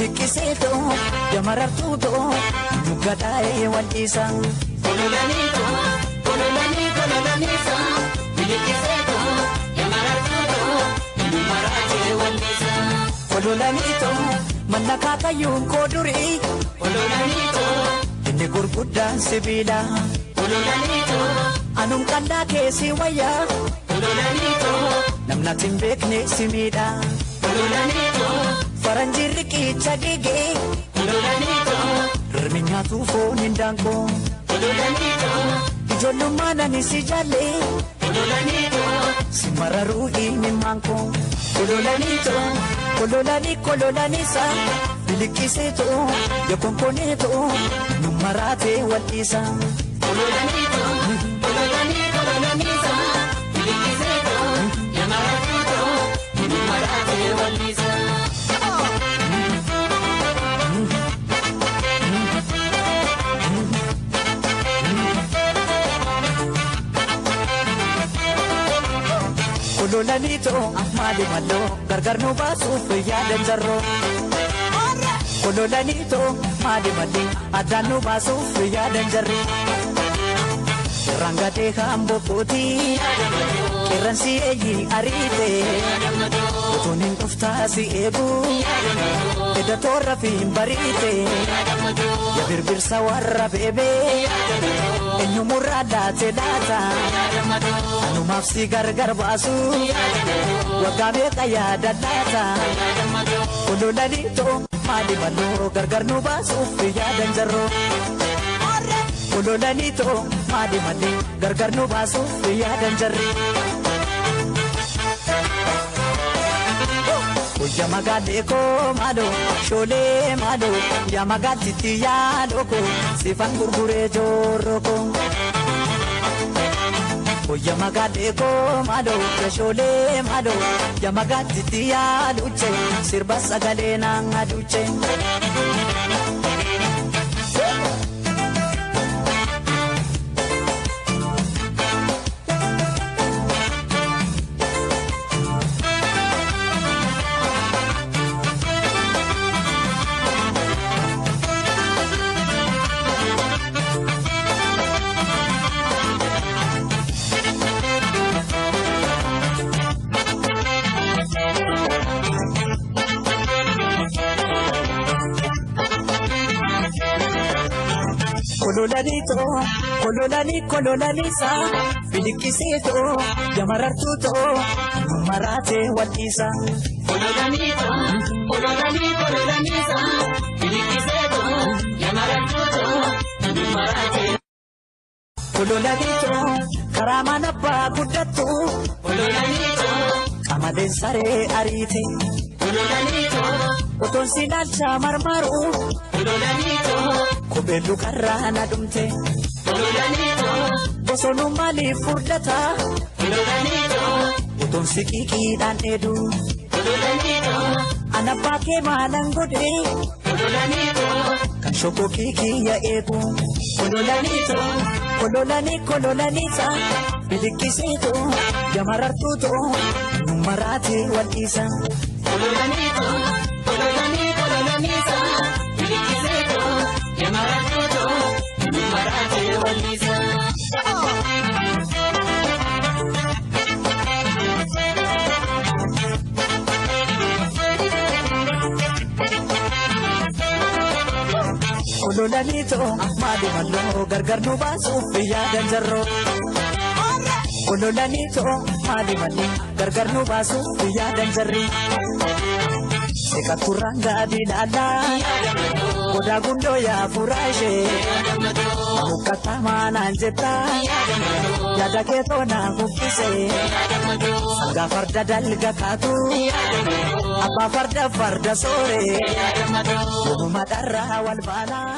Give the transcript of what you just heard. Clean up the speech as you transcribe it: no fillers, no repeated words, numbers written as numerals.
bilikiseeto yamarartuuto nugadaa'ee wal'iisa. Kololaniito kololaniisa bilikiseeto yamarartuuto numaraatee wal'iisa. Kololaniito manna kaakayyuun koodurii. Kololaniito inni gurguddaan sibiila. Kololaniito anuun qallaa keessi wayyaa. Kololaniito namnaatiin beekne simiidha. Kololaniito faranjii riqicha gigee. Kololaniito rirmi nyaatu foon hin daangoo. Kololaniito ijoollummaa nani si jaallee. Kololaniito si mararuu inni maankoo. Kololaniito kololaniisa bilikiseeto yakonkoneeto numaraatee wal'iisa. Kololaniito kololaniisa bilikiseeto yamarartuuto numaraatee wal'iisa. Kololaniito maali malloo gargar nu baasuuf yaadan jarroo. Kololaniito maali mallee addaan nu baasuuf yaadan jarri. Rangatee kaamboo kootii qeerransi eeyyii ariitee utuun hin dhuftaa si eeguu edda toorra fi hin bariitee ya birbirsa warra beebee eenyumurraa laatee laata anumaaf si gargar baasu waggaa meeqa yaada laata. Kololaniito maali malloo gargar nu baasuuf yaadan jarroo. Kololaniito maali mallee gargar nu baasuuf yaadan jarri. Guyyaa magaalee koo maaloo shoolee maaloo yaa magaatitti yaadoo koo siifan gurguree joorroo koo. Guyyaa magaalee koo maaloo yaa shoolee maaloo yaa magaatitti yaaduuche sirba sagalee naan aduuche. Kololaniisa bilikiseeto yamarartuuto numaraatee wal'iisa. Kololaniito bilikiseeto yamarartuuto numaraatee. Kololaniito karaa mana abbaa guddattu. Kololaniito qamaleen saree ariite. Kololaniito otoon si ilaalcha marmaru. Kololaniito kobeellu karraa na dhumte. Kololaniito bosonu maaliif furdata. Kololaniito otoon si qiqiidhaan dheedu. Kololaniito anabbaa kee maalan godhe. Kololaniito kan shokoo kiyya eegu. Kololaniito kololaniisa bilikiseeto yamarartuuto numaraatee wal'iisa. Kololaniito kololaniisa bilikiseeto yamarartuuto numaraatee wal'iisa. Kololaniito maali malloo gargar nu baasuuf yaadan jarroo. Kololaniito maali mallee gargar nu baasuuf yaadan jarri. Eka kuraan gaadii laalaa godaa gundoo yaa furaashee mukkata maanaan jettaa yaada kee toonaa buqqisee sangaa farda dalga kaatu abbaa farda sooree yooma dharraa wal baanaa.